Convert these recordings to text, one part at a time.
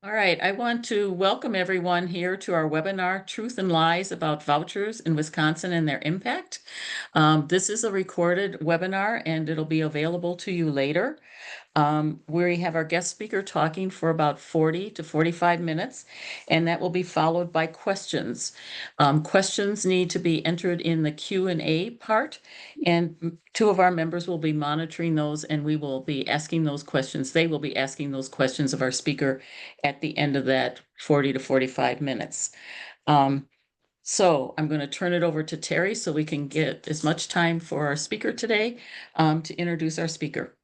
All right, I want to welcome everyone here to our webinar, Truth and Lies About Vouchers in Wisconsin and Their Impact. This is a recorded webinar and it'll be available to you later. We have our guest speaker talking for about 40 to 45 minutes, and that will be followed by questions. Questions need to be entered in the Q&A part, and two of our members will be monitoring those, and we will be asking those questions. They will be asking those questions of our speaker at the end of that 40 to 45 minutes. So I'm going to turn it over to Terry so we can get as much time for our speaker today to introduce our speaker.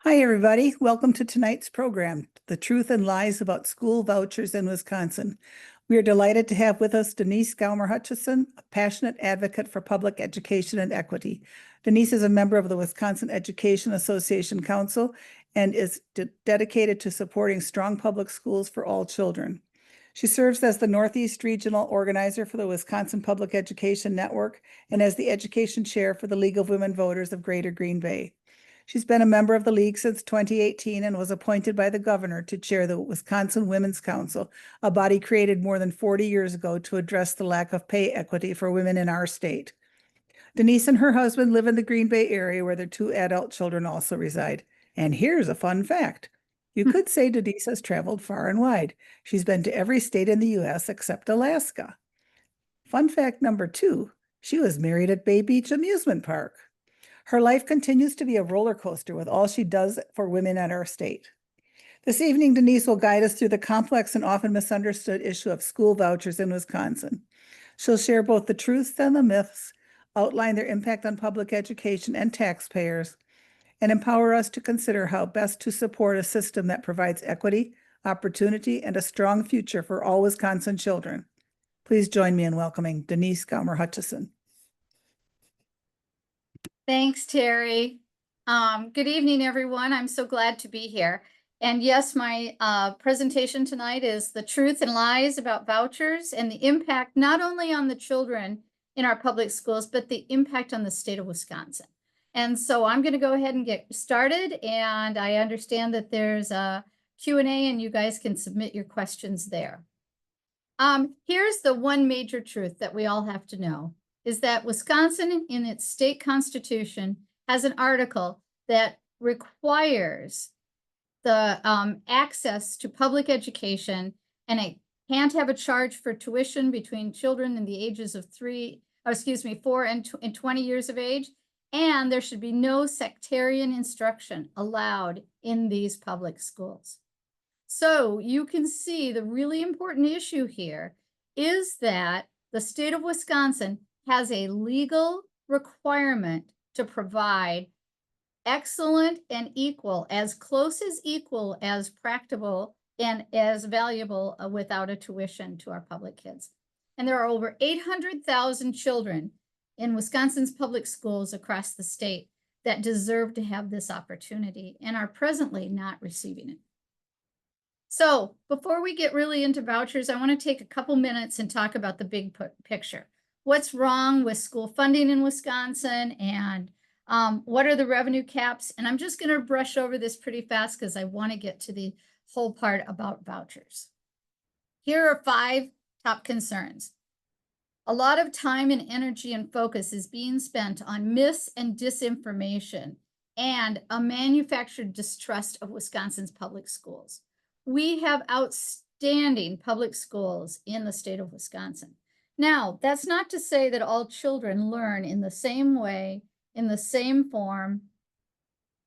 Hi, everybody. Welcome to tonight's program, The Truth and Lies About School Vouchers in Wisconsin. We are delighted to have with us Denise Gaumer Hutchison, a passionate advocate for public education and equity. Denise is a member of the Wisconsin Education Association Council and is dedicated to supporting strong public schools for all children. She serves as the Northeast Regional Organizer for the Wisconsin Public Education Network and as the Education Chair for the League of Women Voters of Greater Green Bay. She's been a member of the League since 2018 and was appointed by the governor to chair the Wisconsin Women's Council, a body created more than 40 years ago to address the lack of pay equity for women in our state. Denise and her husband live in the Green Bay area where their two adult children also reside. And here's a fun fact. You could say Denise has traveled far and wide. She's been to every state in the U.S. except Alaska. Fun fact number 2, she was married at Bay Beach Amusement Park. Her life continues to be a roller coaster with all she does for women in our state. This evening, Denise will guide us through the complex and often misunderstood issue of school vouchers in Wisconsin. She'll share both the truths and the myths, outline their impact on public education and taxpayers, and empower us to consider how best to support a system that provides equity, opportunity, and a strong future for all Wisconsin children. Please join me in welcoming Denise Gaumer Hutchison. Thanks, Terry. Good evening, everyone. I'm so glad to be here. And yes, my presentation tonight is the truth and lies about vouchers and the impact not only on the children in our public schools, but the impact on the state of Wisconsin. And so I'm going to go ahead and get started. And I understand that there's a Q&A and you guys can submit your questions there. Here's the one major truth that we all have to know. Is that Wisconsin in its state constitution has an article that requires the access to public education, and it can't have a charge for tuition between children in the ages of 4 and 20 years of age, and there should be no sectarian instruction allowed in these public schools. So you can see the really important issue here is that the state of Wisconsin has a legal requirement to provide excellent and equal, as close as equal as practicable and as valuable without a tuition to our public kids. And there are over 800,000 children in Wisconsin's public schools across the state that deserve to have this opportunity and are presently not receiving it. So before we get really into vouchers, I want to take a couple minutes and talk about the big picture. What's wrong with school funding in Wisconsin and what are the revenue caps? And I'm just going to brush over this pretty fast because I want to get to the whole part about vouchers. Here are 5 top concerns. A lot of time and energy and focus is being spent on mis and disinformation and a manufactured distrust of Wisconsin's public schools. We have outstanding public schools in the state of Wisconsin. Now, that's not to say that all children learn in the same way, in the same form,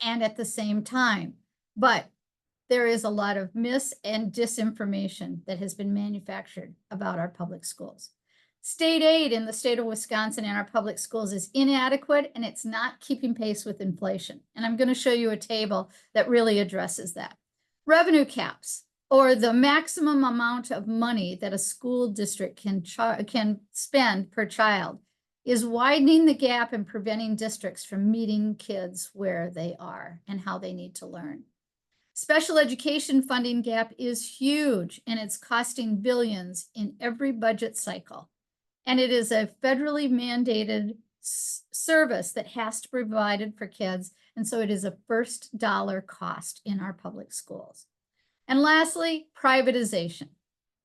and at the same time. But there is a lot of mis and disinformation that has been manufactured about our public schools. State aid in the state of Wisconsin and our public schools is inadequate, and it's not keeping pace with inflation. And I'm going to show you a table that really addresses that. Revenue caps, or the maximum amount of money that a school district can spend per child, is widening the gap and preventing districts from meeting kids where they are and how they need to learn. Special education funding gap is huge, and it's costing billions in every budget cycle. And it is a federally mandated service that has to be provided for kids, and so it is a first dollar cost in our public schools. And lastly, privatization.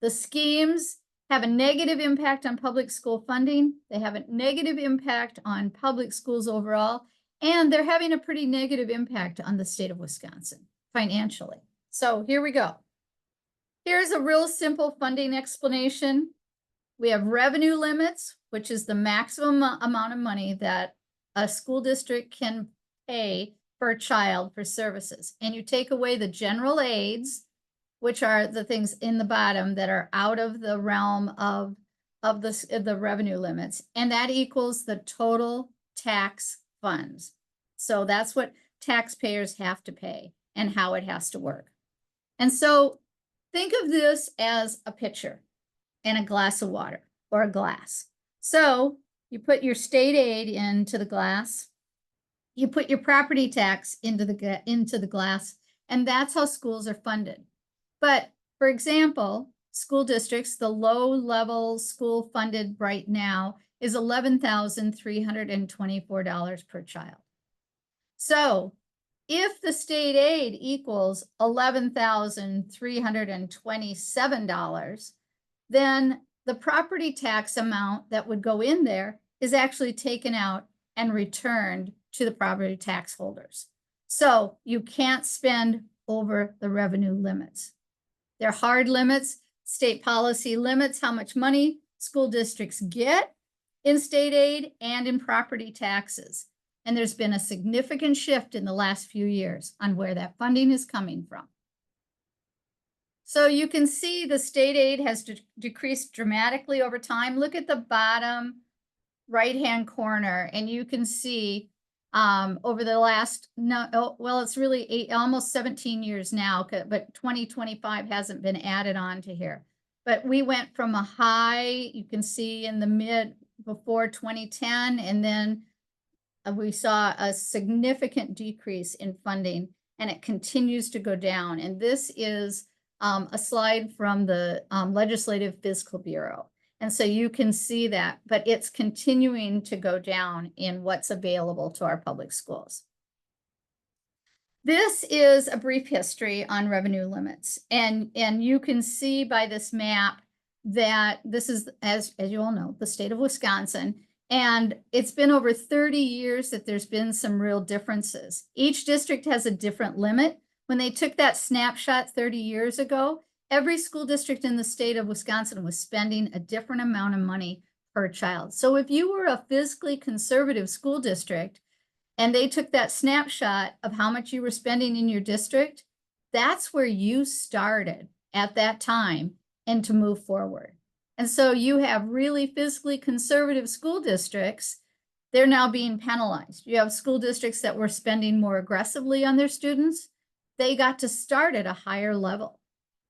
The schemes have a negative impact on public school funding. They have a negative impact on public schools overall, and they're having a pretty negative impact on the state of Wisconsin financially. So here we go. Here's a real simple funding explanation. We have revenue limits, which is the maximum amount of money that a school district can pay for a child for services. And you take away the general aids, which are the things in the bottom that are out of the realm of the revenue limits. And that equals the total tax funds. So that's what taxpayers have to pay and how it has to work. And so think of this as a pitcher and a glass of water, or a glass. So you put your state aid into the glass, you put your property tax into the glass, and that's how schools are funded. But for example, school districts, the low-level school funded right now is $11,324 per child. So if the state aid equals $11,327, then the property tax amount that would go in there is actually taken out and returned to the property tax holders. So you can't spend over the revenue limits. They're hard limits. State policy limits how much money school districts get in state aid and in property taxes. And there's been a significant shift in the last few years on where that funding is coming from. So you can see the state aid has decreased dramatically over time. Look at the bottom right-hand corner, and you can see over the last, it's really almost 17 years now, but 2025 hasn't been added on to here. But we went from a high, you can see in the mid before 2010, and then we saw a significant decrease in funding, and it continues to go down. And this is a slide from the Legislative Fiscal Bureau. And so you can see that, but it's continuing to go down in what's available to our public schools. This is a brief history on revenue limits. And you can see by this map that this is, as you all know, the state of Wisconsin. And it's been over 30 years that there's been some real differences. Each district has a different limit. When they took that snapshot 30 years ago, every school district in the state of Wisconsin was spending a different amount of money per child. So if you were a fiscally conservative school district and they took that snapshot of how much you were spending in your district, that's where you started at that time and to move forward. And so you have really fiscally conservative school districts. They're now being penalized. You have school districts that were spending more aggressively on their students. They got to start at a higher level.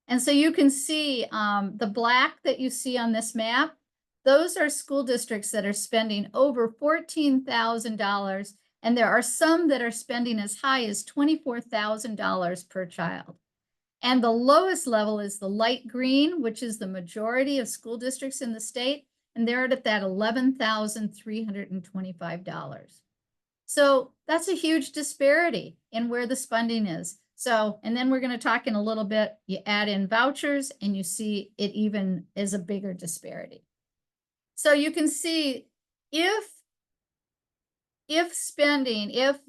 And so you can see the black that you see on this map, those are school districts that are spending over $14,000. And there are some that are spending as high as $24,000 per child. And the lowest level is the light green, which is the majority of school districts in the state. And they're at that $11,325. So that's a huge disparity in where the spending is. So, and then we're going to talk in a little bit, you add in vouchers and you see it even is a bigger disparity. So you can see if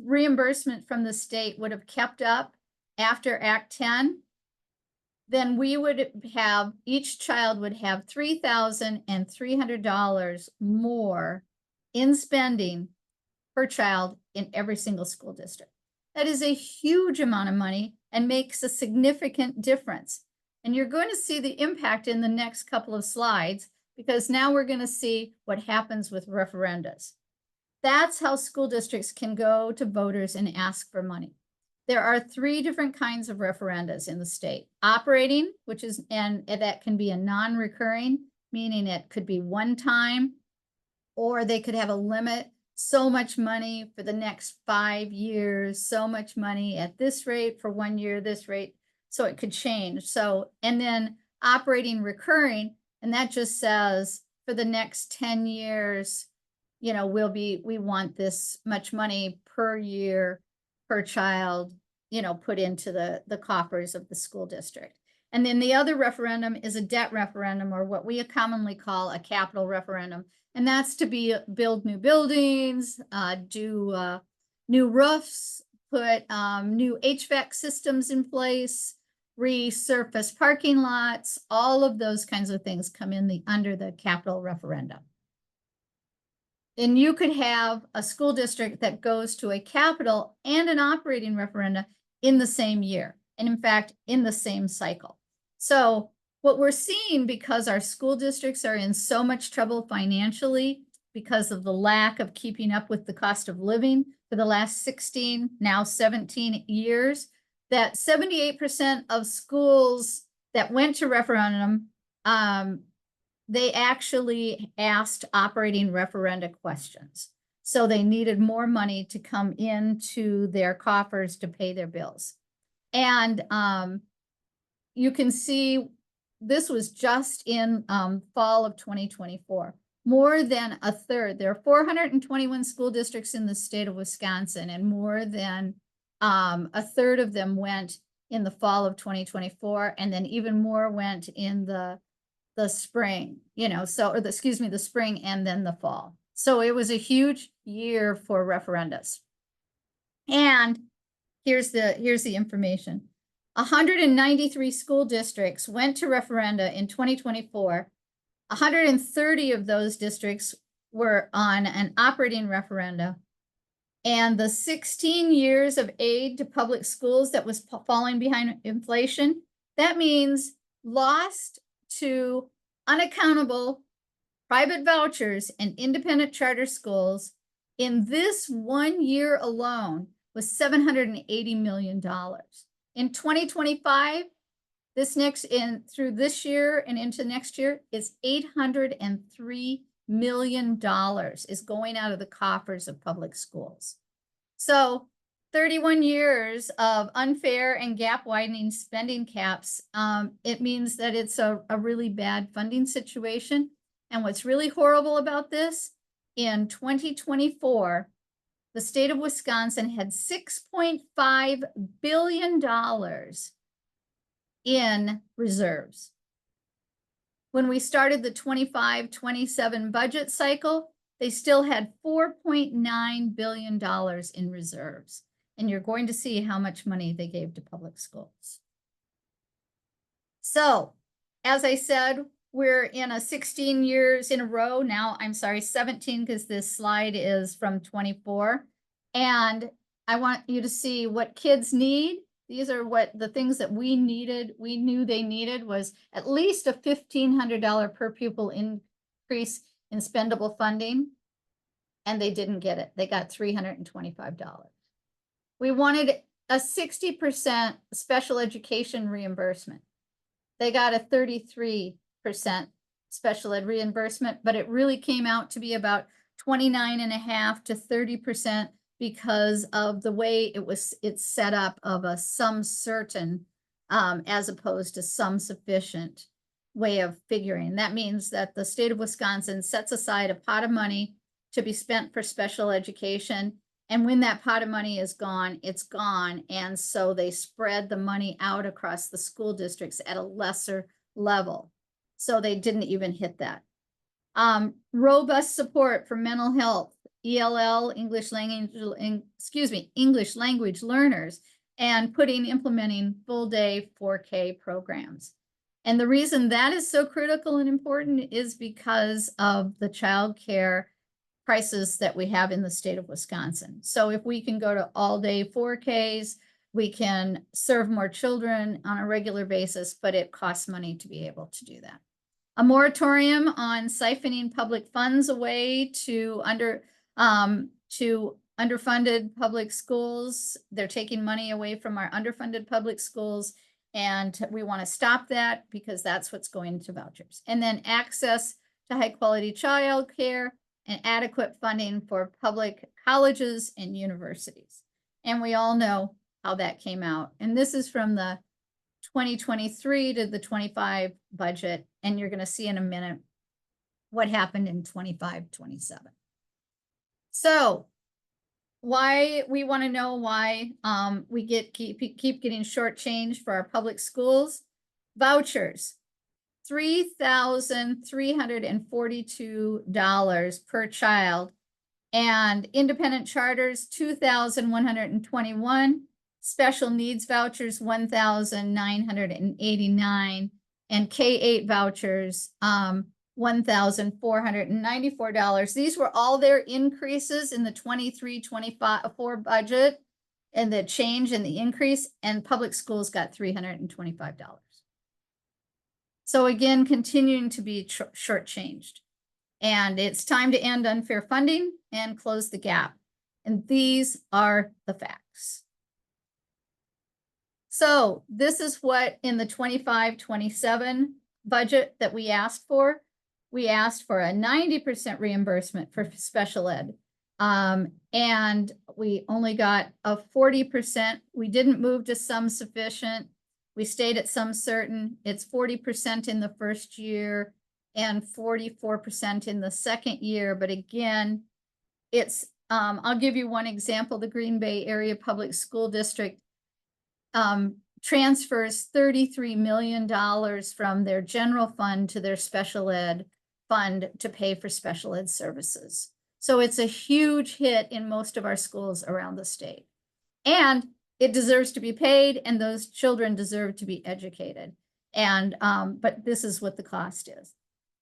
reimbursement from the state would have kept up after Act 10, then we would have, each child would have $3,300 more in spending per child in every single school district. That is a huge amount of money and makes a significant difference. And you're going to see the impact in the next couple of slides, because now we're going to see what happens with referendas. That's how school districts can go to voters and ask for money. There are 3 different kinds of referendas in the state. Operating, which is, and that can be a non-recurring, meaning it could be one time, or they could have a limit, so much money for the next 5 years, so much money at this rate for 1 year, this rate, so it could change. So, and then operating recurring, and that just says for the next 10 years, you know, we want this much money per year, per child, put into the coffers of the school district. And then the other referendum is a debt referendum, or what we commonly call a capital referendum. And that's to build new buildings, do new roofs, put new HVAC systems in place, resurface parking lots, all of those kinds of things come in under the capital referendum. And you could have a school district that goes to a capital and an operating referenda in the same year, and in fact, in the same cycle. So what we're seeing, because our school districts are in so much trouble financially because of the lack of keeping up with the cost of living for the last 16, now 17 years, that 78% of schools that went to referendum, they actually asked operating referenda questions. So they needed more money to come into their coffers to pay their bills. And you can see this was just in fall of 2024. More than a third, there are 421 school districts in the state of Wisconsin, and more than a third of them went in the fall of 2024, and then even more went in the spring, the spring and then the fall. So it was a huge year for referendums. And here's the information. 193 school districts went to referenda in 2024. 130 of those districts were on an operating referenda. And the 16 years of aid to public schools that was falling behind inflation, that means lost to unaccountable private vouchers and independent charter schools in this 1 year alone was $780 million. In 2025, through this year and into next year, is $803 million is going out of the coffers of public schools. So 31 years of unfair and gap widening spending caps, it means that it's a really bad funding situation. And what's really horrible about this, in 2024, the state of Wisconsin had $6.5 billion in reserves. When we started the 25-27 budget cycle, they still had $4.9 billion in reserves. And you're going to see how much money they gave to public schools. So, as I said, we're in a 16 years in a row now. I'm sorry, 17, because this slide is from 24. And I want you to see what kids need. These are the things that we needed. We knew they needed was at least a $1,500 per pupil increase in spendable funding. And they didn't get it. They got $325. We wanted a 60% special education reimbursement. They got a 33% special ed reimbursement, but it really came out to be about 29.5% to 30% because of the way it's set up of a some certain as opposed to some sufficient way of figuring. That means that the state of Wisconsin sets aside a pot of money to be spent for special education. And when that pot of money is gone, it's gone. And so they spread the money out across the school districts at a lesser level. So they didn't even hit that. Robust support for mental health, ELL, English language learners, and implementing full day 4K programs. And the reason that is so critical and important is because of the child care crisis that we have in the state of Wisconsin. So if we can go to all day 4Ks, we can serve more children on a regular basis, but it costs money to be able to do that. A moratorium on siphoning public funds away to underfunded public schools. They're taking money away from our underfunded public schools, and we want to stop that because that's what's going to vouchers. And then access to high quality child care and adequate funding for public colleges and universities. And we all know how that came out. And this is from the 2023 to the 25 budget. And you're going to see in a minute what happened in 25-27. So why we want to know why we keep getting shortchanged for our public schools. Vouchers, $3,342 per child, and independent charters, 2,121, special needs vouchers, 1,989, and K-8 vouchers, $1,494. These were all their increases in the 23-24 budget, and the change in the increase, and public schools got $325. So again, continuing to be shortchanged. And it's time to end unfair funding and close the gap. And these are the facts. So this is what in the 25-27 budget that we asked for. We asked for a 90% reimbursement for special ed. And we only got a 40%. We didn't move to some sufficient. We stayed at some certain. It's 40% in the first year and 44% in the second year. But again, it's, I'll give you one example. The Green Bay Area Public School District transfers $33 million from their general fund to their special ed fund to pay for special ed services. So it's a huge hit in most of our schools around the state. And it deserves to be paid, and those children deserve to be educated. And but this is what the cost is.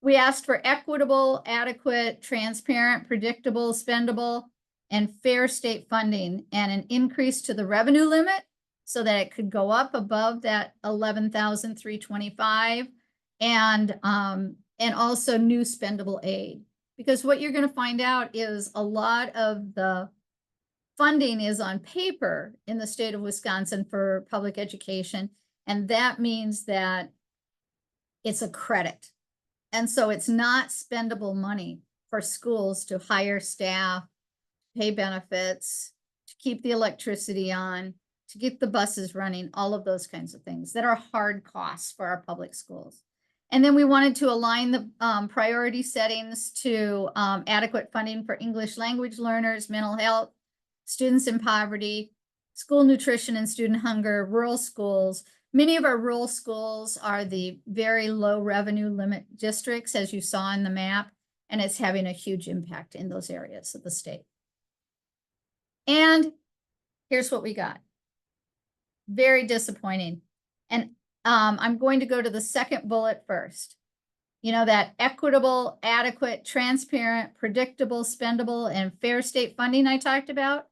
We asked for equitable, adequate, transparent, predictable, spendable, and fair state funding, and an increase to the revenue limit so that it could go up above that 11,325, and also new spendable aid. Because what you're going to find out is a lot of the funding is on paper in the state of Wisconsin for public education, and that means that it's a credit. And so it's not spendable money for schools to hire staff, pay benefits, to keep the electricity on, to get the buses running, all of those kinds of things that are hard costs for our public schools. And then we wanted to align the priority settings to adequate funding for English language learners, mental health, students in poverty, school nutrition and student hunger, rural schools. Many of our rural schools are the very low revenue limit districts, as you saw in the map, and it's having a huge impact in those areas of the state. And here's what we got. Very disappointing. And I'm going to go to the second bullet first. You know, that equitable, adequate, transparent, predictable, spendable, and fair state funding I talked about.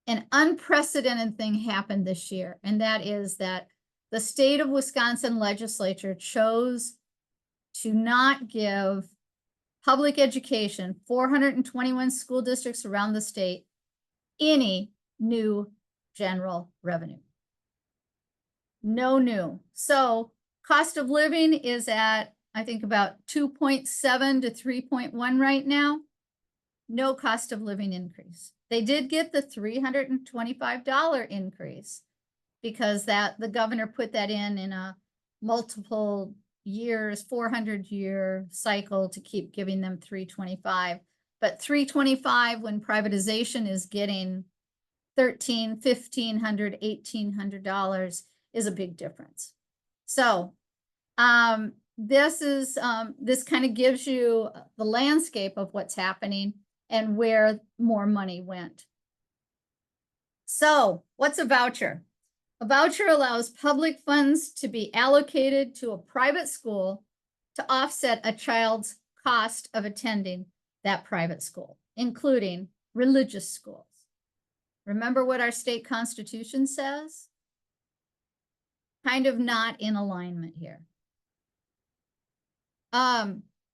An unprecedented thing happened this year, and that is that the state of Wisconsin legislature chose to not give public education, 421 school districts around the state, any new general revenue. No new. So cost of living is at, I think, about 2.7 to 3.1 right now. No cost of living increase. They did get the $325 increase because the governor put that in a multiple years, 400-year cycle to keep giving them $325. But $325 when privatization is getting $1,300, $1,500, $1,800 is a big difference. So this kind of gives you the landscape of what's happening and where more money went. So what's a voucher? A voucher allows public funds to be allocated to a private school to offset a child's cost of attending that private school, including religious schools. Remember what our state constitution says? Kind of not in alignment here.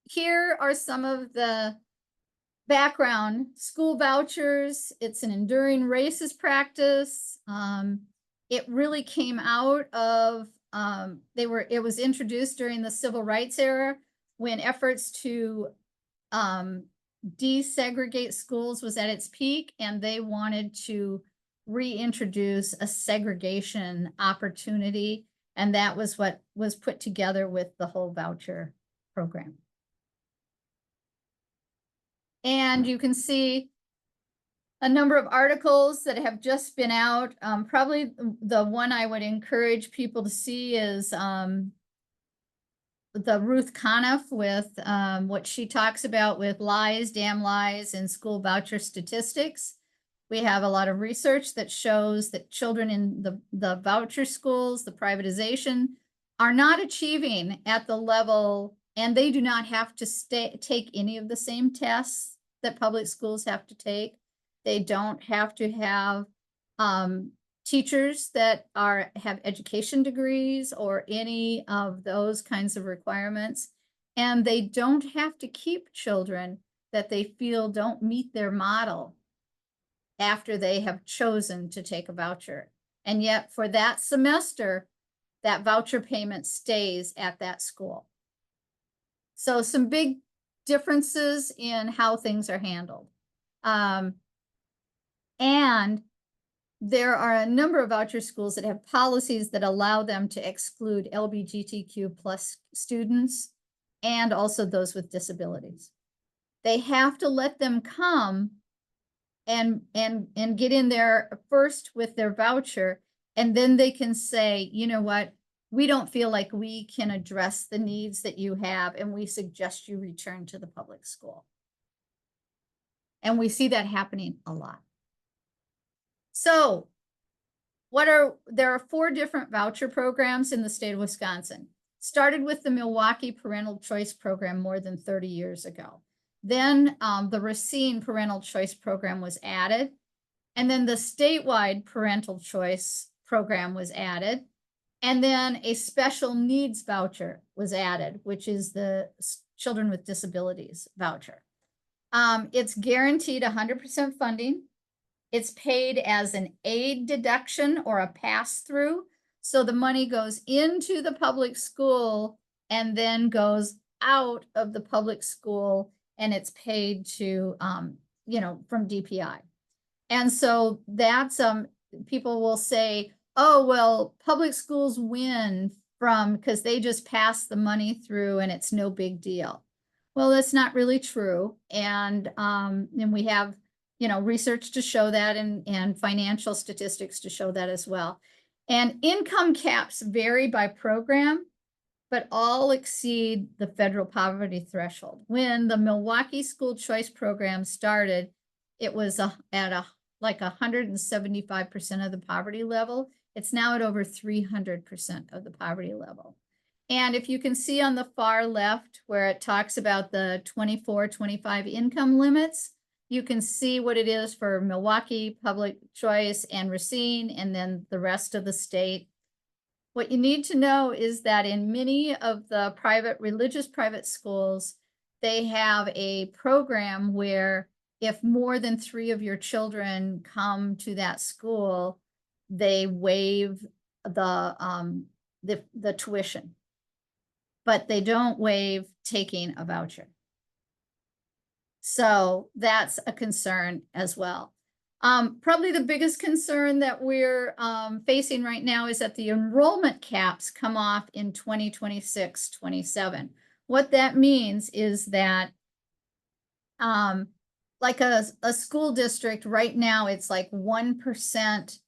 Here are some of the background. School vouchers, it's an enduring racist practice. It really came out of, it was introduced during the civil rights era when efforts to desegregate schools was at its peak, and they wanted to reintroduce a segregation opportunity. And that was what was put together with the whole voucher program. And you can see a number of articles that have just been out. Probably the one I would encourage people to see is the Ruth Conniff with what she talks about with lies, damn lies, and school voucher statistics. We have a lot of research that shows that children in the voucher schools, the privatization, are not achieving at the level, and they do not have to take any of the same tests that public schools have to take. They don't have to have teachers that have education degrees or any of those kinds of requirements. And they don't have to keep children that they feel don't meet their model after they have chosen to take a voucher. And yet for that semester, that voucher payment stays at that school. So some big differences in how things are handled. And there are a number of voucher schools that have policies that allow them to exclude LGBTQ plus students and also those with disabilities. They have to let them come and get in there first with their voucher, and then they can say, you know what, we don't feel like we can address the needs that you have, and we suggest you return to the public school. And we see that happening a lot. So there are 4 different voucher programs in the state of Wisconsin. Started with the Milwaukee Parental Choice Program more than 30 years ago. Then the Racine Parental Choice Program was added. And then the statewide Parental Choice Program was added. And then a special needs voucher was added, which is the Children with Disabilities voucher. It's guaranteed 100% funding. It's paid as an aid deduction or a pass-through. So the money goes into the public school and then goes out of the public school, and it's paid to, from DPI. And so that's, people will say, oh, well, public schools win because they just pass the money through and it's no big deal. Well, that's not really true. And we have, research to show that and financial statistics to show that as well. And income caps vary by program, but all exceed the federal poverty threshold. When the Milwaukee School Choice Program started, it was at like 175% of the poverty level. It's now at over 300% of the poverty level. And if you can see on the far left where it talks about the 24, 25 income limits, you can see what it is for Milwaukee Public Choice and Racine, and then the rest of the state. What you need to know is that in many of the religious private schools, they have a program where if more than 3 of your children come to that school, they waive the tuition, but they don't waive taking a voucher. So that's a concern as well. Probably the biggest concern that we're facing right now is that the enrollment caps come off in 2026-27. What that means is that like a school district right now, it's like 1%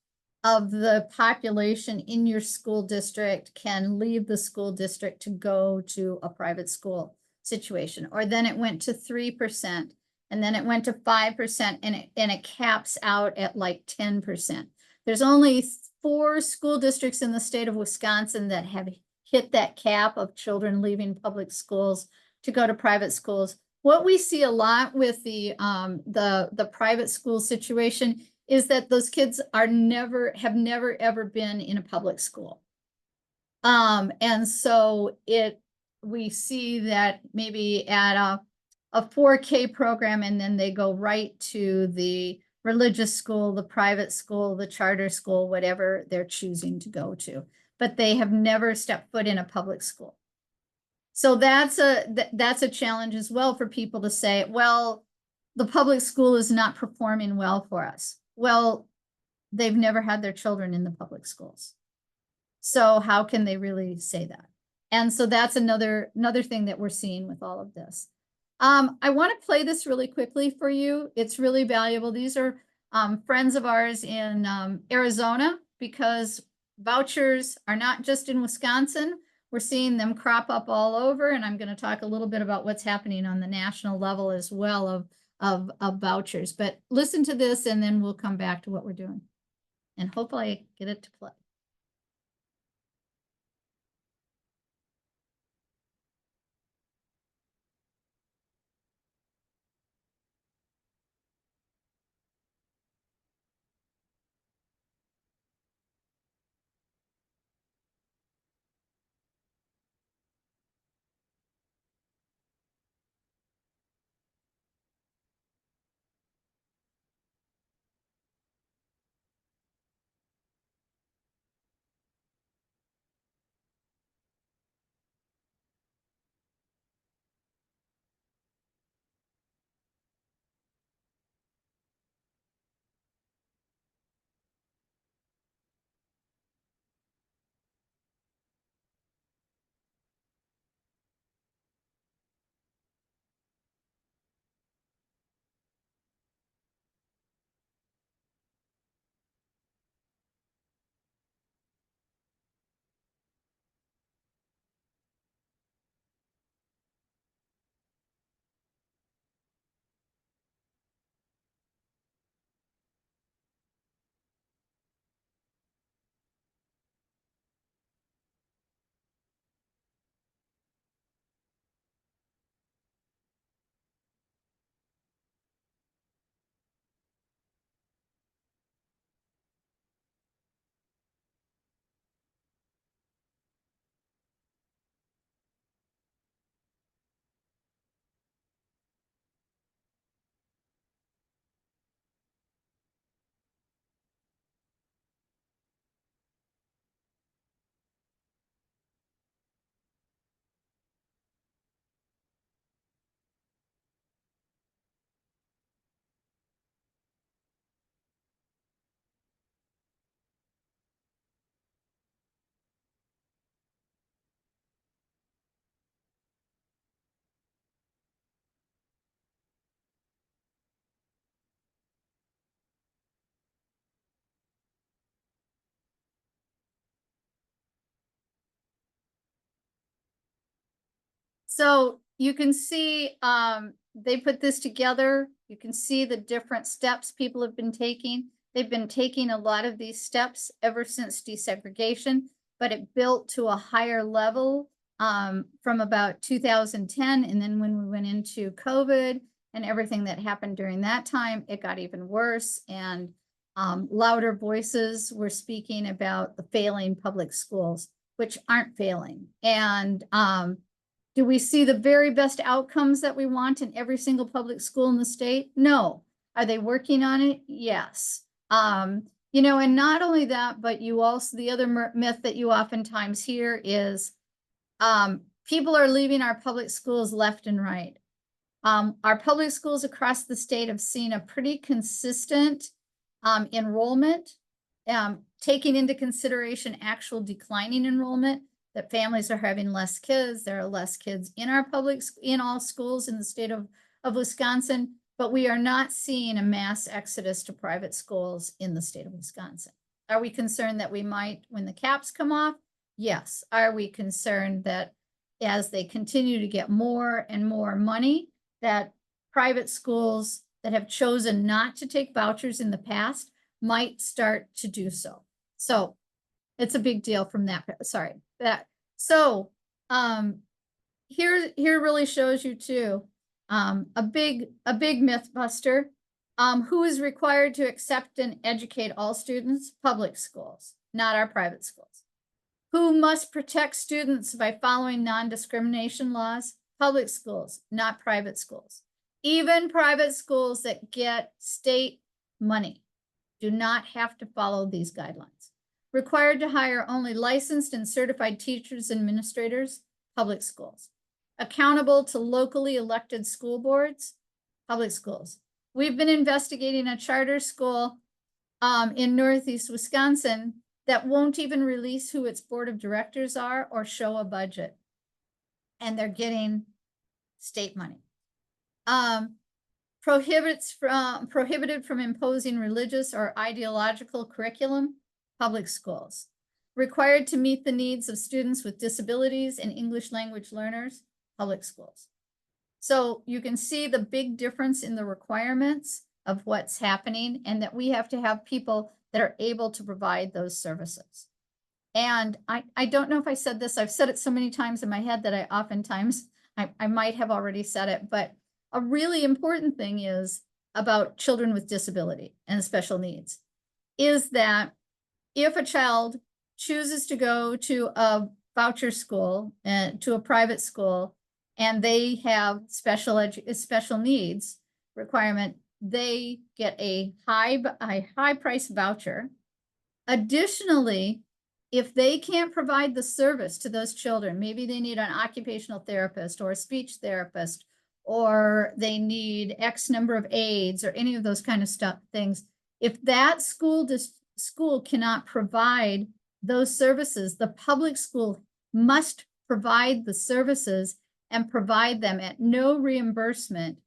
of the population in your school district can leave the school district to go to a private school situation. Or then it went to 3%, and then it went to 5%, and it caps out at like 10%. There's only 4 school districts in the state of Wisconsin that have hit that cap of children leaving public schools to go to private schools. What we see a lot with the private school situation is that those kids have never ever been in a public school. And so we see that maybe at a 4K program, and then they go right to the religious school, the private school, the charter school, whatever they're choosing to go to, but they have never stepped foot in a public school. So that's a challenge as well for people to say, well, the public school is not performing well for us. Well, they've never had their children in the public schools. So how can they really say that? And so that's another thing that we're seeing with all of this. I want to play this really quickly for you. It's really valuable. These are friends of ours in Arizona, because vouchers are not just in Wisconsin. We're seeing them crop up all over, and I'm going to talk a little bit about what's happening on the national level as well of vouchers. But listen to this, and then we'll come back to what we're doing. And hopefully I get it to play. So you can see they put this together. You can see the different steps people have been taking. They've been taking a lot of these steps ever since desegregation, but it built to a higher level from about 2010. And then when we went into COVID and everything that happened during that time, it got even worse. And louder voices were speaking about the failing public schools, which aren't failing. And do we see the very best outcomes that we want in every single public school in the state? No. Are they working on it? Yes. You know, and not only that, but you also, the other myth that you oftentimes hear is people are leaving our public schools left and right. Our public schools across the state have seen a pretty consistent enrollment, taking into consideration actual declining enrollment, that families are having less kids. There are less kids in our in all schools in the state of Wisconsin, but we are not seeing a mass exodus to private schools in the state of Wisconsin. Are we concerned that we might, when the caps come off? Yes. Are we concerned that as they continue to get more and more money, that private schools that have chosen not to take vouchers in the past might start to do so? So it's a big deal from that. Sorry. So here really shows you too a big myth buster. Who is required to accept and educate all students? Public schools, not our private schools. Who must protect students by following non-discrimination laws? Public schools, not private schools. Even private schools that get state money do not have to follow these guidelines. Required to hire only licensed and certified teachers and administrators, public schools. Accountable to locally elected school boards, public schools. We've been investigating a charter school in Northeast Wisconsin that won't even release who its board of directors are or show a budget. And they're getting state money. prohibited from imposing religious or ideological curriculum, public schools. Required to meet the needs of students with disabilities and English language learners, public schools. So you can see the big difference in the requirements of what's happening, and that we have to have people that are able to provide those services. And I don't know if I said this, I've said it so many times in my head that I might have already said it, but a really important thing is about children with disability and special needs is that if a child chooses to go to a voucher school and to a private school, and they have special needs requirement, they get a high price voucher. Additionally, if they can't provide the service to those children, maybe they need an occupational therapist or a speech therapist, or they need X number of aides or any of those kind of things. If that school cannot provide those services, the public school must provide the services and provide them at no reimbursement,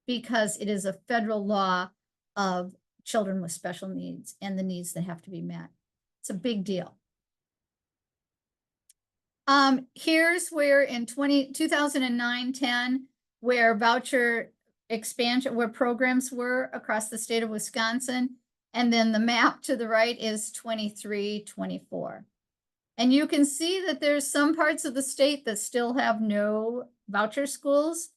because it is a federal law of children with special needs and the needs that have to be met. It's a big deal. Here's where in 2009-10, where voucher expansion, where programs were across the state of Wisconsin. And then the map to the right is 23-24. And you can see that there's some parts of the state that still have no voucher schools,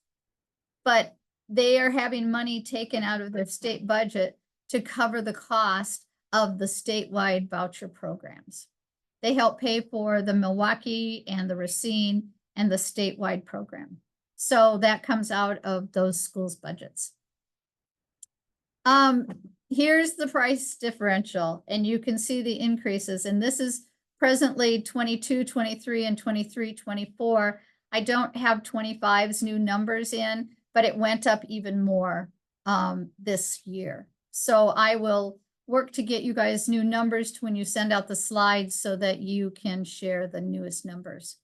but they are having money taken out of their state budget to cover the cost of the statewide voucher programs. They help pay for the Milwaukee and the Racine and the statewide program. So that comes out of those schools' budgets. Here's the price differential, and you can see the increases. And this is presently 22, 23, and 23, 24. I don't have 25's new numbers in, but it went up even more this year. So I will work to get you guys new numbers when you send out the slides so that you can share the newest numbers.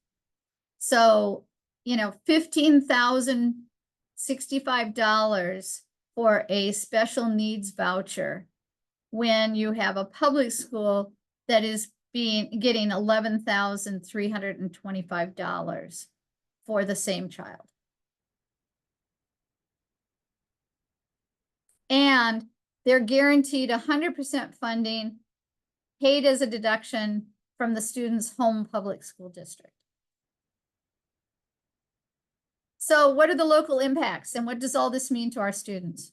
So, you know, $15,065 for a special needs voucher when you have a public school that is getting $11,325 for the same child. And they're guaranteed 100% funding paid as a deduction from the student's home public school district. So what are the local impacts, and what does all this mean to our students?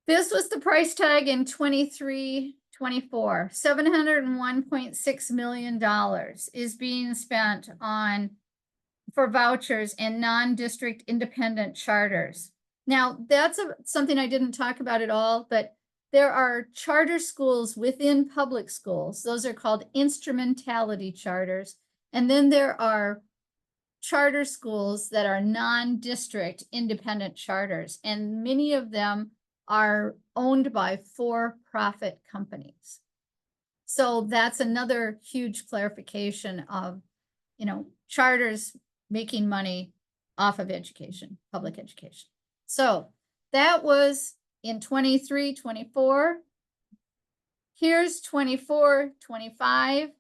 This was the price tag in 23-24. $701.6 million is being spent for vouchers and non-district independent charters. Now, that's something I didn't talk about at all, but there are charter schools within public schools. Those are called instrumentality charters. And then there are charter schools that are non-district independent charters. And many of them are owned by for-profit companies. So that's another huge clarification of, you know, charters making money off of education, public education. So that was in 23-24. Here's 24-25.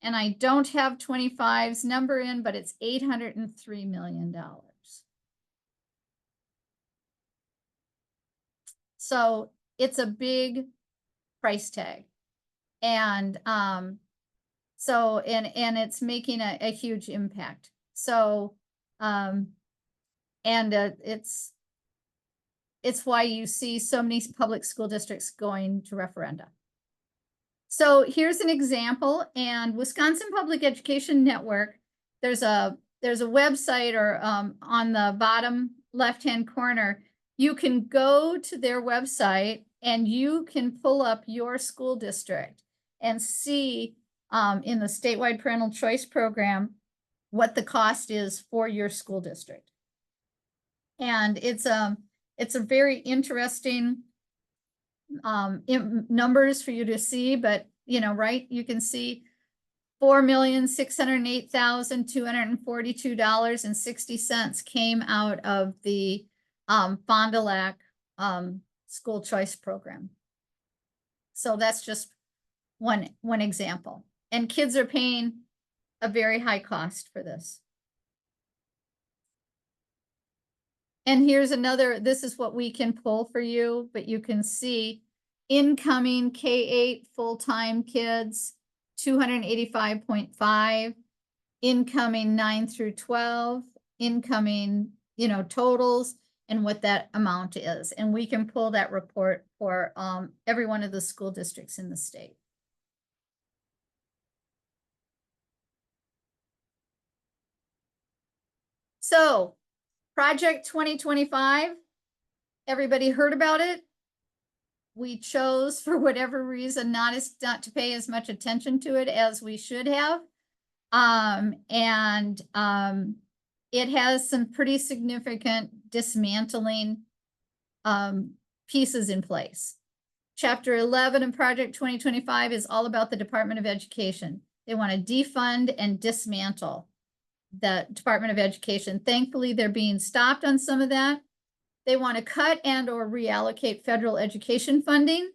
And I don't have 25's number in, but it's $803 million. So it's a big price tag. And so it's making a huge impact. So it's why you see so many public school districts going to referenda. So here's an example, and Wisconsin Public Education Network, there's a website, or on the bottom left-hand corner, you can go to their website and you can pull up your school district and see in the statewide parental choice program what the cost is for your school district. And it's a very interesting numbers for you to see, but you know, right, you can see $4,608,242.60 came out of the Fond du Lac, school choice program. So that's just one example. And kids are paying a very high cost for this. And here's another, this is what we can pull for you, but you can see incoming K-8 full-time kids, 285.5, incoming 9 through 12, incoming, totals, and what that amount is. And we can pull that report for every one of the school districts in the state. So, Project 2025, everybody heard about it. We chose, for whatever reason, not to pay as much attention to it as we should have. It has some pretty significant dismantling pieces in place. Chapter 11 in Project 2025 is all about the Department of Education. They want to defund and dismantle the Department of Education. Thankfully, they're being stopped on some of that. They want to cut and or reallocate federal education funding,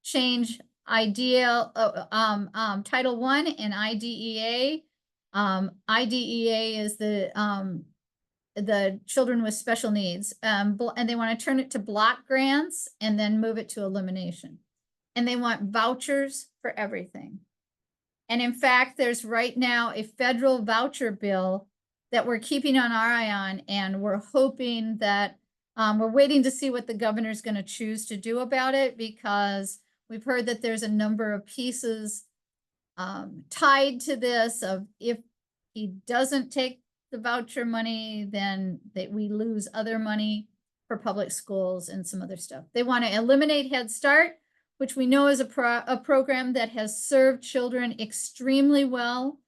change Title I and IDEA. IDEA is the children with special needs, and they want to turn it to block grants and then move it to elimination. And they want vouchers for everything. And in fact, there's right now a federal voucher bill that we're keeping our eye on, and we're hoping that we're waiting to see what the governor's going to choose to do about it, because we've heard that there's a number of pieces tied to this of if he doesn't take the voucher money, then we lose other money for public schools and some other stuff. They want to eliminate Head Start, which we know is a program that has served children extremely well.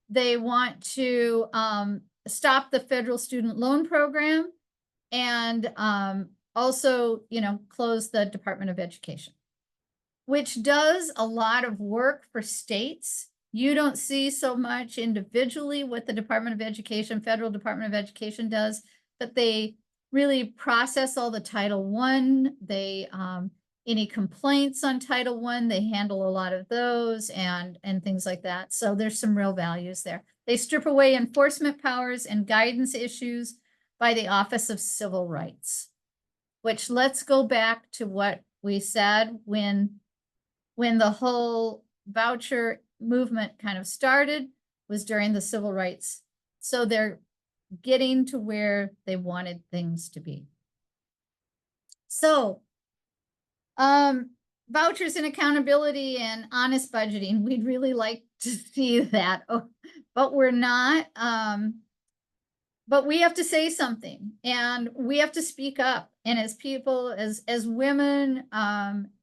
They want to stop the federal student loan program, and also, close the Department of Education, which does a lot of work for states. You don't see so much individually what the Department of Education, Federal Department of Education does, but they really process all the Title I. They, any complaints on Title I, they handle a lot of those and things like that. So there's some real values there. They strip away enforcement powers and guidance issues by the Office of Civil Rights, which, let's go back to what we said when the whole voucher movement kind of started, was during the civil rights. So they're getting to where they wanted things to be. So vouchers and accountability and honest budgeting, we'd really like to see that, but we're not. But we have to say something, and we have to speak up. And as people, as women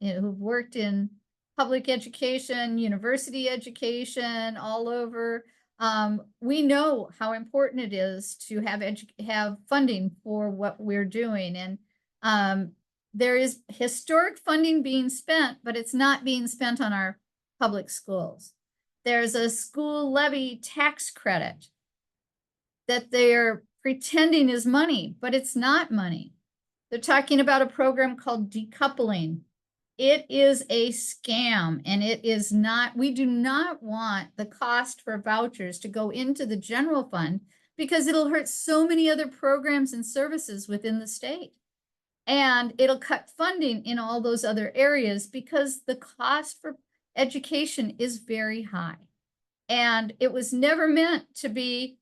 who've worked in public education, university education, all over, we know how important it is to have funding for what we're doing. And there is historic funding being spent, but it's not being spent on our public schools. There's a school levy tax credit that they're pretending is money, but it's not money. They're talking about a program called decoupling. It is a scam, and it is not. We do not want the cost for vouchers to go into the general fund, because it'll hurt so many other programs and services within the state. And it'll cut funding in all those other areas, because the cost for education is very high. And it was never meant to be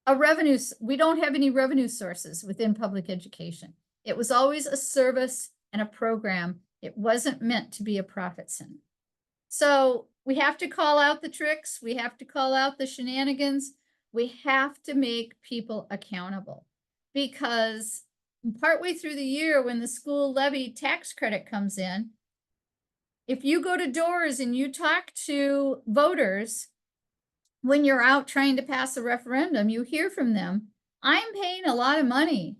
a revenue. We don't have any revenue sources within public education. It was always a service and a program. It wasn't meant to be a profit center. So we have to call out the tricks. We have to call out the shenanigans. We have to make people accountable, because partway through the year, when the school levy tax credit comes in, if you go to doors and you talk to voters, when you're out trying to pass a referendum, you hear from them, I'm paying a lot of money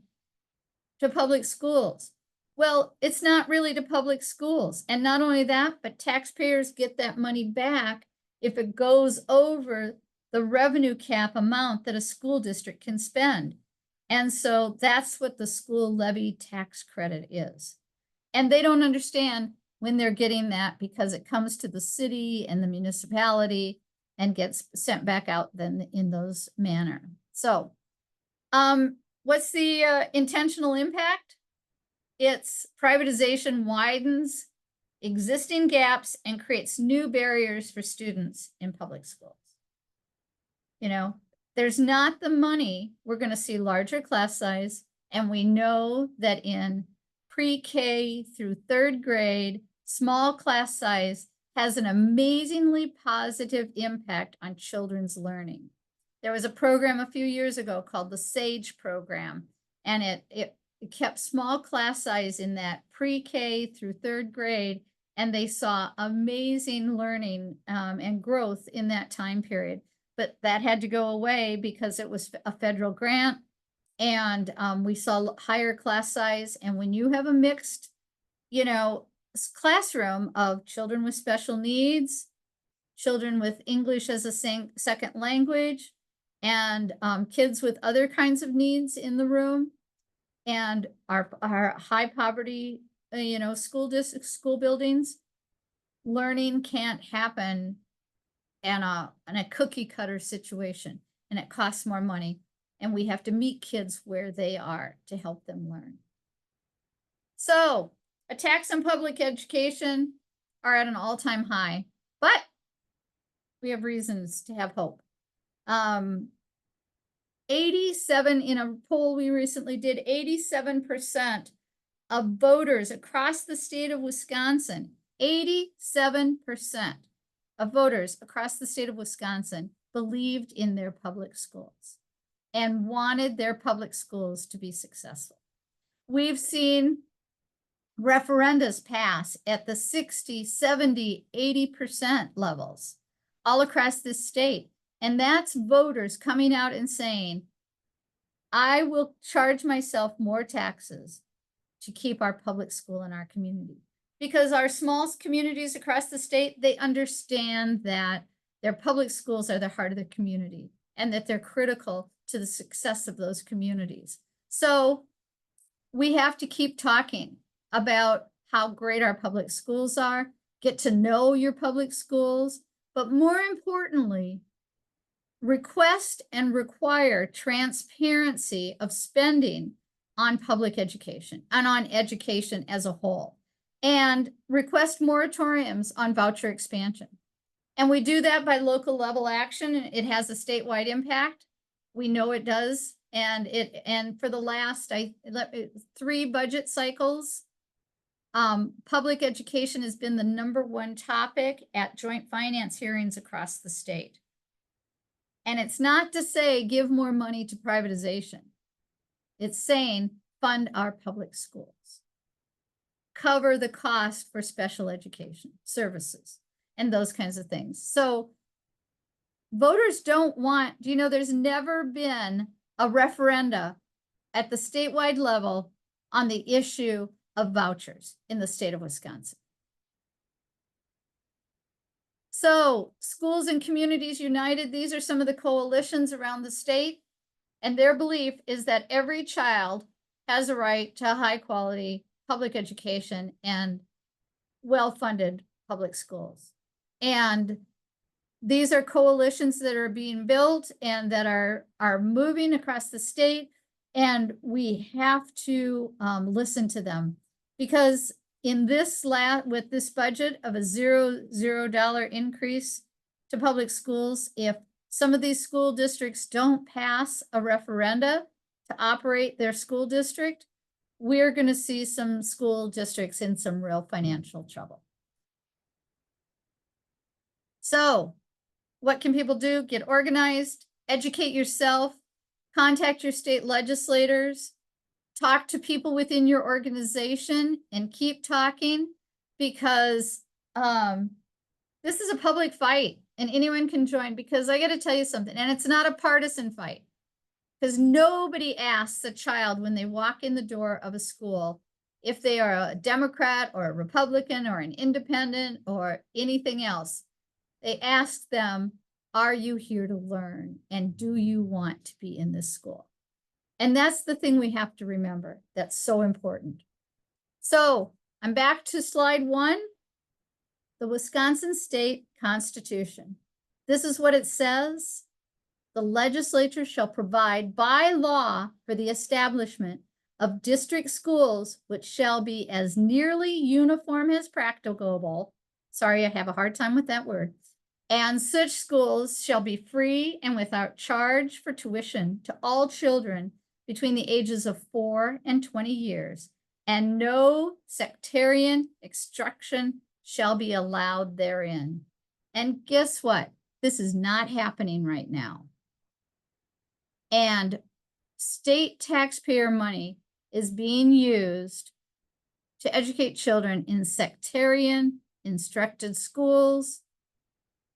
to public schools. Well, it's not really to public schools. And not only that, but taxpayers get that money back if it goes over the revenue cap amount that a school district can spend. And so that's what the school levy tax credit is. And they don't understand when they're getting that because it comes to the city and the municipality and gets sent back out then in those manner. So, what's the intentional impact? It's privatization widens existing gaps and creates new barriers for students in public schools. You know, there's not the money. We're going to see larger class size. And we know that in pre-K through third grade, small class size has an amazingly positive impact on children's learning. There was a program a few years ago called the SAGE program, and it kept small class size in that pre-K through third grade, and they saw amazing learning and growth in that time period. But that had to go away because it was a federal grant, and we saw higher class size. And when you have a mixed, classroom of children with special needs, children with English as a second language, and kids with other kinds of needs in the room, and our high poverty, school buildings, learning can't happen in a cookie cutter situation, and it costs more money, and we have to meet kids where they are to help them learn. So attacks on public education are at an all-time high, but we have reasons to have hope. 87 in a poll we recently did, 87% of voters across the state of Wisconsin, 87% of voters across the state of Wisconsin believed in their public schools and wanted their public schools to be successful. We've seen referendas pass at the 60, 70, 80% levels all across this state. And that's voters coming out and saying, I will charge myself more taxes to keep our public school in our community. Because our small communities across the state, they understand that their public schools are the heart of the community and that they're critical to the success of those communities. So we have to keep talking about how great our public schools are, get to know your public schools, but more importantly, request and require transparency of spending on public education and on education as a whole, and request moratoriums on voucher expansion. And we do that by local level action. It has a statewide impact. We know it does. And for the last 3 budget cycles, public education has been the #1 topic at joint finance hearings across the state. And it's not to say give more money to privatization. It's saying fund our public schools, cover the cost for special education services and those kinds of things. So voters don't want, there's never been a referenda at the statewide level on the issue of vouchers in the state of Wisconsin. So Schools and Communities United, these are some of the coalitions around the state, and their belief is that every child has a right to high quality public education and well-funded public schools. And these are coalitions that are being built and that are moving across the state, and we have to listen to them, because in this with this budget of a $0 increase to public schools, if some of these school districts don't pass a referenda to operate their school district, we're going to see some school districts in some real financial trouble. So what can people do? Get organized, educate yourself, contact your state legislators, talk to people within your organization, and keep talking, because this is a public fight and anyone can join. Because I got to tell you something, and it's not a partisan fight, because nobody asks a child when they walk in the door of a school if they are a Democrat or a Republican or an independent or anything else. They ask them, are you here to learn? And do you want to be in this school? And that's the thing we have to remember. That's so important. So I'm back to slide 1, the Wisconsin State Constitution. This is what it says. The legislature shall provide by law for the establishment of district schools, which shall be as nearly uniform as practicable. Sorry, I have a hard time with that word. And such schools shall be free and without charge for tuition to all children between the ages of 4 and 20 years, and no sectarian instruction shall be allowed therein. And guess what? This is not happening right now. And state taxpayer money is being used to educate children in sectarian instructed schools.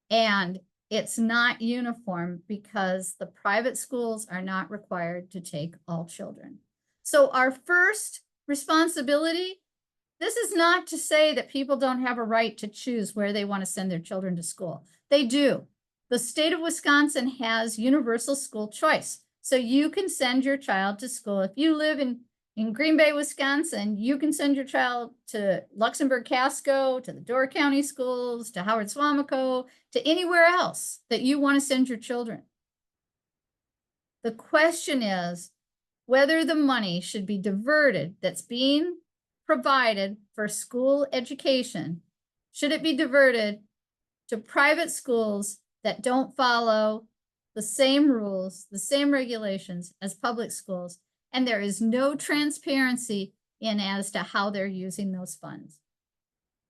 And it's not uniform because the private schools are not required to take all children. So our first responsibility, this is not to say that people don't have a right to choose where they want to send their children to school. They do. The state of Wisconsin has universal school choice. So you can send your child to school. If you live in Green Bay, Wisconsin, you can send your child to Luxembourg Casco, to the Door County schools, to Howard Swamico, to anywhere else that you want to send your children. The question is whether the money should be diverted that's being provided for school education. Should it be diverted to private schools that don't follow the same rules, the same regulations as public schools, and there is no transparency in as to how they're using those funds?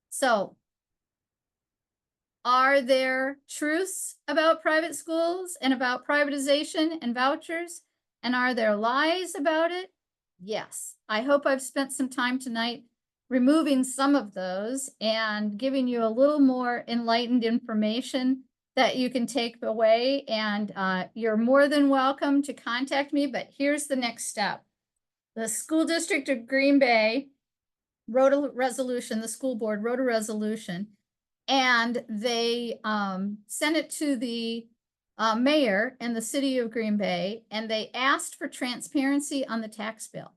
So, are there truths about private schools and about privatization and vouchers? And are there lies about it? Yes. I hope I've spent some time tonight removing some of those and giving you a little more enlightened information that you can take away. And you're more than welcome to contact me, but here's the next step. The school district of Green Bay wrote a resolution, the school board wrote a resolution, and they sent it to the mayor and the city of Green Bay, and they asked for transparency on the tax bill,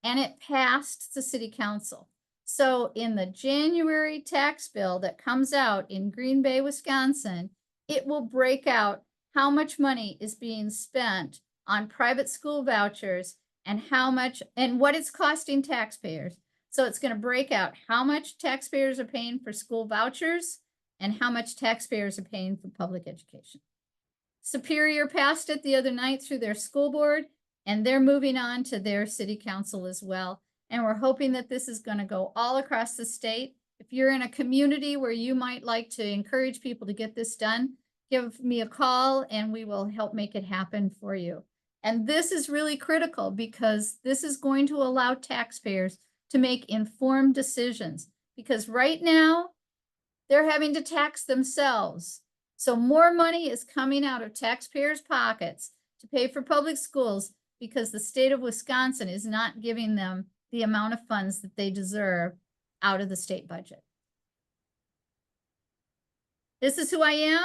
and it passed the city council. So in the January tax bill that comes out in Green Bay, Wisconsin, it will break out how much money is being spent on private school vouchers and how much and what it's costing taxpayers. So it's going to break out how much taxpayers are paying for school vouchers and how much taxpayers are paying for public education. Superior passed it the other night through their school board, and they're moving on to their city council as well. And we're hoping that this is going to go all across the state. If you're in a community where you might like to encourage people to get this done, give me a call and we will help make it happen for you. And this is really critical because this is going to allow taxpayers to make informed decisions, because right now they're having to tax themselves. So more money is coming out of taxpayers' pockets to pay for public schools because the state of Wisconsin is not giving them the amount of funds that they deserve out of the state budget. This is who I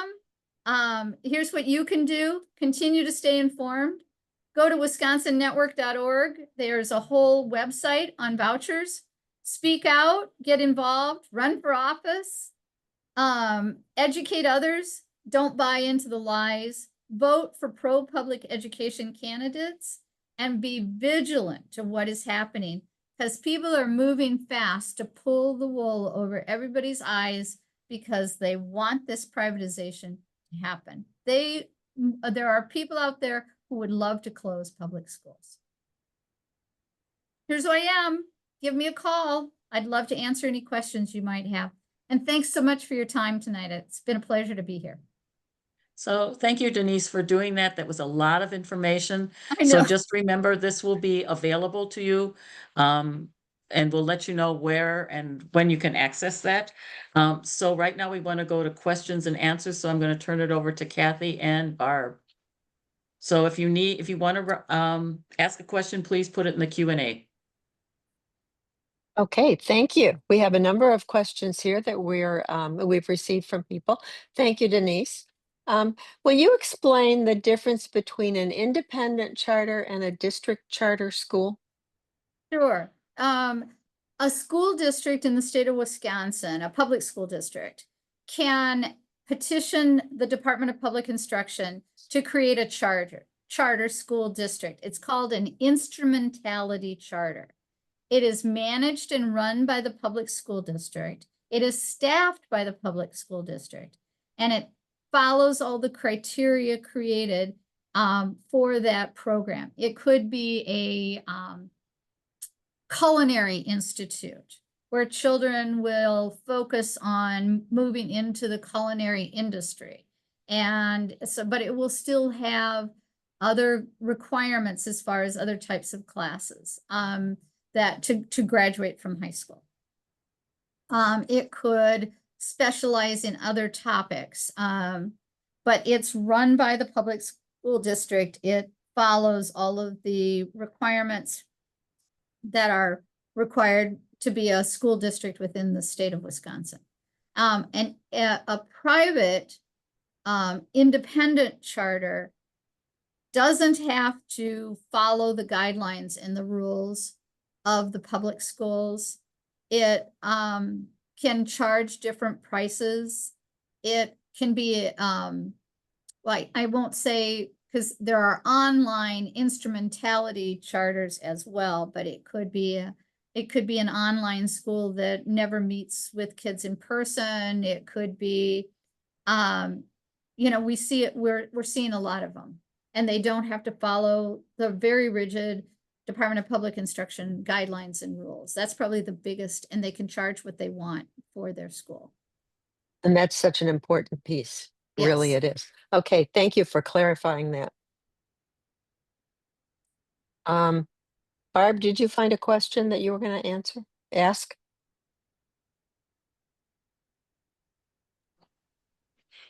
am. Here's what you can do. Continue to stay informed. Go to wisconsonnetwork.org. There's a whole website on vouchers. Speak out, get involved, run for office, educate others. Don't buy into the lies. Vote for pro-public education candidates and be vigilant to what is happening, because people are moving fast to pull the wool over everybody's eyes because they want this privatization to happen. There are people out there who would love to close public schools. Here's who I am. Give me a call. I'd love to answer any questions you might have. And thanks so much for your time tonight. It's been a pleasure to be here. So thank you, Denise, for doing that. That was a lot of information. I So know. just remember, this will be available to you. And we'll let you know where and when you can access that. So right now we want to go to questions and answers. So I'm going to turn it over to Kathy and Barb. So if you want to ask a question, please put it in the Q&A. Okay, thank you. We have a number of questions here that we've received from people. Thank you, Denise. Will you explain the difference between an independent charter and a district charter school? Sure. A school district in the state of Wisconsin, a public school district, can petition the Department of Public Instruction to create a charter school district. It's called an instrumentality charter. It is managed and run by the public school district. It is staffed by the public school district, and it follows all the criteria created for that program. It could be a culinary institute where children will focus on moving into the culinary industry. And so, but it will still have other requirements as far as other types of classes that to graduate from high school. It could specialize in other topics, but it's run by the public school district. It follows all of the requirements that are required to be a school district within the state of Wisconsin. And a private independent charter doesn't have to follow the guidelines and the rules of the public schools. It can charge different prices. It can be like, I won't say, because there are online instrumentality charters as well, but it could be an online school that never meets with kids in person. It could be, you know, we see it, we're seeing a lot of them, and they don't have to follow the very rigid Department of Public Instruction guidelines and rules. That's probably the biggest, and they can charge what they want for their school. And that's such an important piece. Really, Yes. it is. Okay, thank you for clarifying that. Barb, did you find a question that you were going to ask?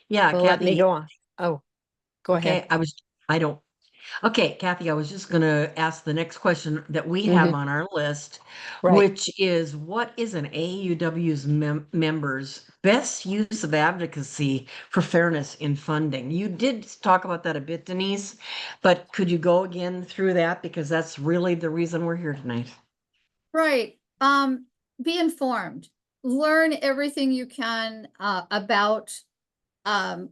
Yeah, Well, let me Kathy. go on. Oh, go ahead. Okay, okay, Kathy, I was just gonna ask the next question that we Mhm. have on our list, Right. which is what is an AUW's members' best use of advocacy for fairness in funding? You did talk about that a bit, Denise, but could you go again through that? Because that's really the reason we're here tonight. Right. Be informed. Learn everything you can about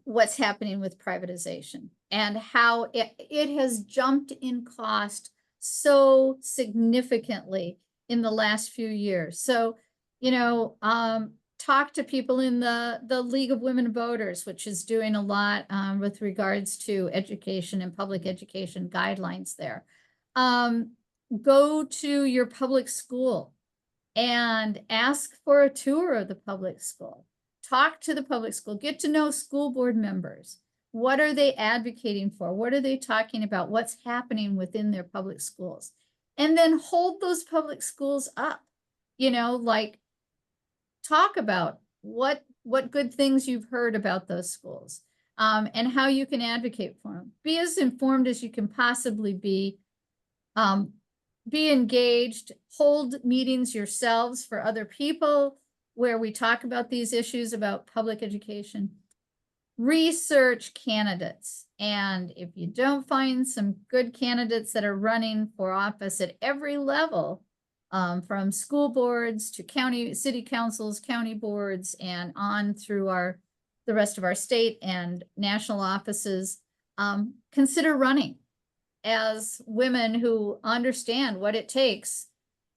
what's happening with privatization and how it has jumped in cost so significantly in the last few years. So, you know, talk to people in the League of Women Voters, which is doing a lot with regards to education and public education guidelines there. Go to your public school and ask for a tour of the public school. Talk to the public school, get to know school board members. What are they advocating for? What are they talking about? What's happening within their public schools? And then hold those public schools up, you know, like talk about what good things you've heard about those schools and how you can advocate for them. Be as informed as you can possibly be. Be engaged, hold meetings yourselves for other people where we talk about these issues about public education. Research candidates. And if you don't find some good candidates that are running for office at every level, from school boards to city councils, county boards, and on through the rest of our state and national offices, consider running as women who understand what it takes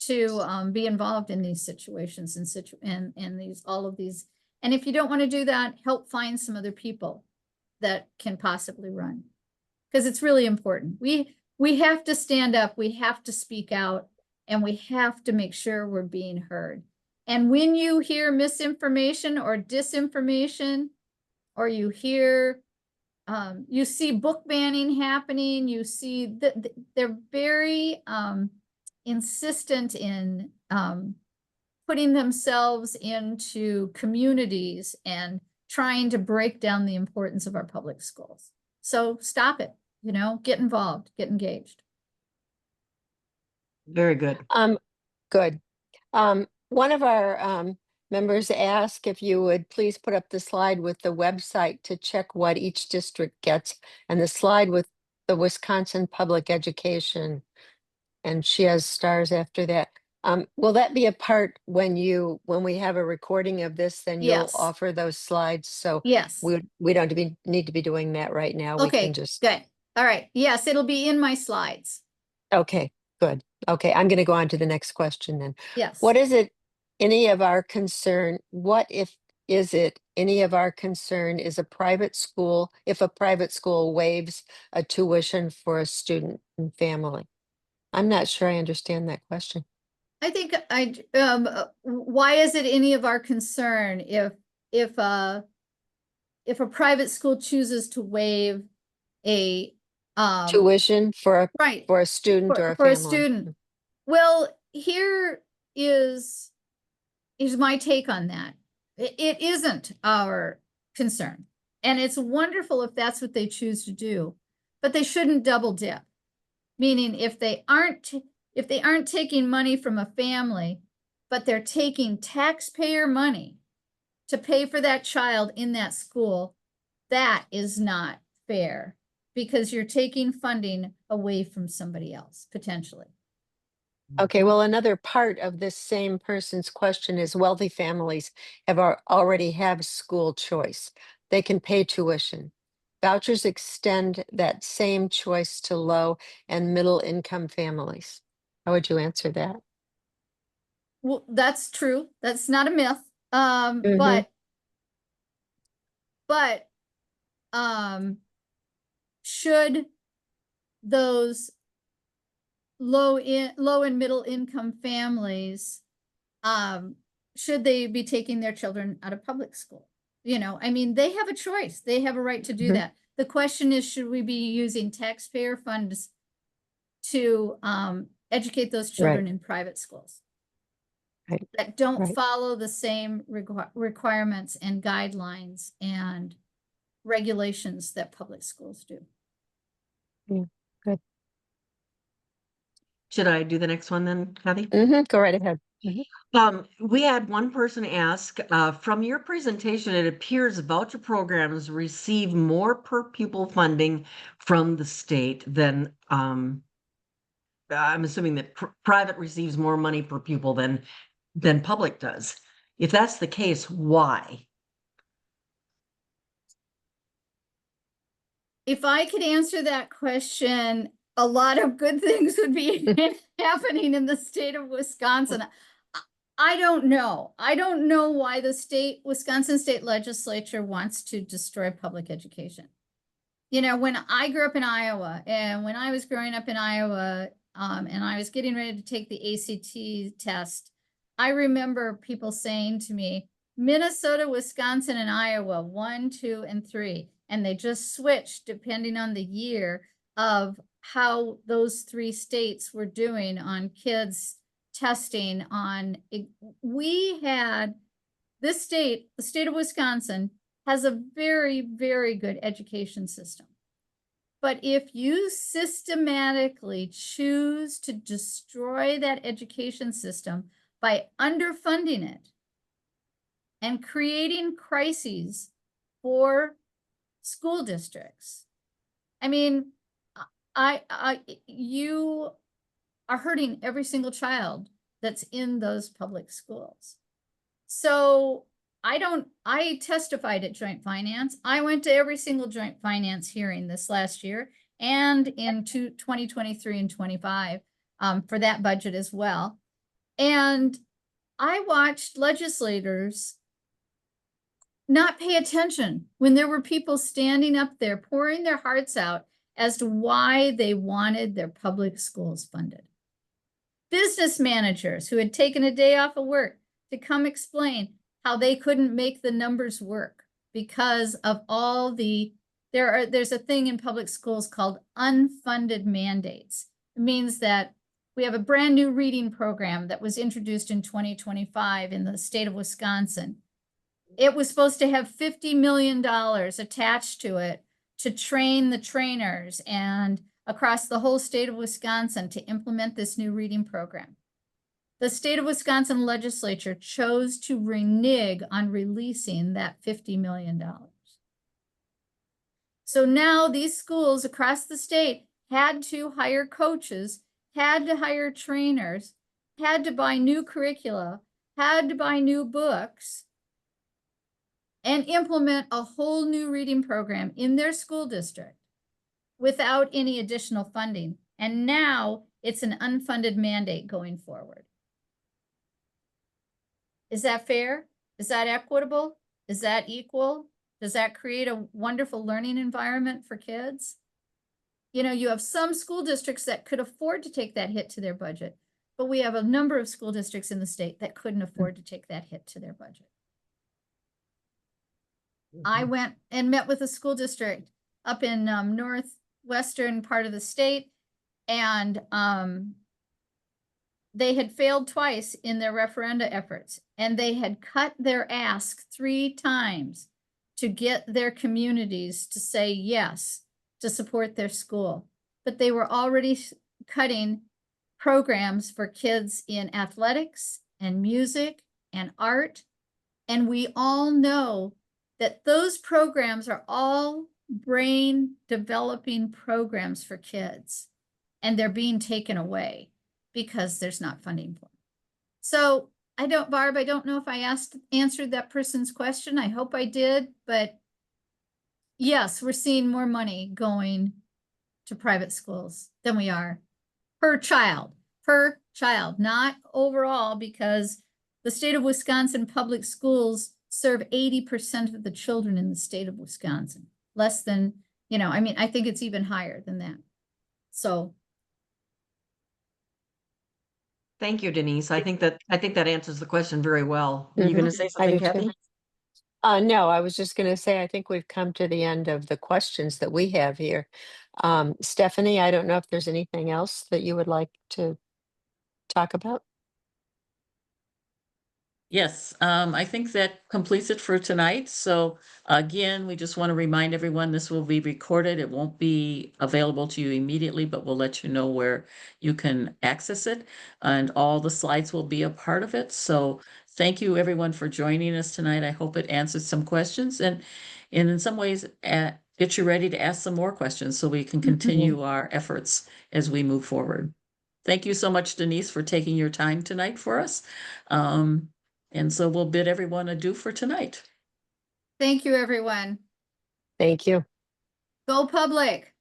to be involved in these situations and these all of these. And if you don't want to do that, help find some other people that can possibly run, because it's really important. We have to stand up, we have to speak out, and we have to make sure we're being heard. And when you hear misinformation or disinformation, or you hear you see book banning happening, you see that they're very insistent in putting themselves into communities and trying to break down the importance of our public schools. So stop it, you know, get involved, get engaged. Very good. Good. One of our members ask if you would please put up the slide with the website to check what each district gets, and the slide with the Wisconsin Public Education. And she has stars after that. Will that be a part when we have a recording of this, then you'll Yes. offer those slides? So Yes. we don't need to be doing that right now. We Okay, can just, good. All right. Yes, it'll be in my slides. okay, good. Okay, I'm gonna go on to the next question then. Yes. What is it, any of our concern, is it any of our concern is a private school, if a private school waives a tuition for a student and family? I'm not sure I understand that question. I think why is it any of our concern if a private school chooses to waive a Tuition right for a student or a for a family? student? Well, here is my take on that. It isn't our concern, and it's wonderful if that's what they choose to do, but they shouldn't double dip. Meaning if they aren't taking money from a family, but they're taking taxpayer money to pay for that child in that school, that is not fair because you're taking funding away from somebody else potentially. Okay, well, another part of this same person's question is wealthy families already have school choice. They can pay tuition. Vouchers extend that same choice to low and middle income families. How would you answer that? Well, that's true. That's not a myth. Mhm. But should those low and middle income families, should they be taking their children out of public school? You know, I mean, they have a choice. They have a right to do Mhm. that. The question is, should we be using taxpayer funds to educate those children Right. in private schools Right. that don't Right. follow the same requirements and guidelines and regulations that public schools do? Yeah. Good. Should I do the next one then, Kathy? Go right ahead. We had one person ask, from your presentation, it appears voucher programs receive more per pupil funding from the state than, I'm assuming that private receives more money per pupil than public does. If that's the case, why? If I could answer that question, a lot of good things would be happening in the state of Wisconsin. I don't know. I don't know why the Wisconsin state legislature wants to destroy public education. You know, when I grew up in Iowa, and when I was growing up in Iowa, and I was getting ready to take the ACT test, I remember people saying to me, Minnesota, Wisconsin, and Iowa, 1, 2, and 3. And they just switched depending on the year of how those 3 states were doing on kids testing on. We had this state, the state of Wisconsin, has a very, very good education system. But if you systematically choose to destroy that education system by underfunding it and creating crises for school districts, I mean, you are hurting every single child that's in those public schools. So I testified at Joint Finance. I went to every single Joint Finance hearing this last year and in 2023 and 25 for that budget as well. And I watched legislators not pay attention when there were people standing up there pouring their hearts out as to why they wanted their public schools funded. Business managers who had taken a day off of work to come explain how they couldn't make the numbers work because of all there's a thing in public schools called unfunded mandates. It means that we have a brand new reading program that was introduced in 2025 in the state of Wisconsin. It was supposed to have $50 million attached to it to train the trainers and across the whole state of Wisconsin to implement this new reading program. The state of Wisconsin legislature chose to renege on releasing that $50 million. So now these schools across the state had to hire coaches, had to hire trainers, had to buy new curricula, had to buy new books, and implement a whole new reading program in their school district without any additional funding. And now it's an unfunded mandate going forward. Is that fair? Is that equitable? Is that equal? Does that create a wonderful learning environment for kids? You know, you have some school districts that could afford to take that hit to their budget, but we have a number of school districts in the state that couldn't afford to take that hit to their budget. I went and met with a school district up in northwestern part of the state, and they had failed twice in their referenda efforts, and they had cut their ask 3 times to get their communities to say yes to support their school. But they were already cutting programs for kids in athletics and music and art. And we all know that those programs are all brain developing programs for kids, and they're being taken away because there's not funding for them. So Barb, I don't know if I answered that person's question. I hope I did, but yes, we're seeing more money going to private schools than we are per child, not overall, because the state of Wisconsin public schools serve 80% of the children in the state of Wisconsin. Less than, I mean, I think it's even higher than that. So. Thank you, Denise. I think that answers the question very well. Were you going to say I something, do too. Kathy? No, I was just going to say, I think we've come to the end of the questions that we have here. Stephanie, I don't know if there's anything else that you would like to talk about. Yes, I think that completes it for tonight. So again, we just want to remind everyone this will be recorded. It won't be available to you immediately, but we'll let you know where you can access it. And all the slides will be a part of it. So thank you everyone for joining us tonight. I hope it answers some questions and in some ways get you ready to ask some more questions so we can continue our efforts as we move forward. Thank you so much, Denise, for taking your time tonight for us. And so we'll bid everyone adieu for tonight. Thank you, everyone. Thank you. Go public.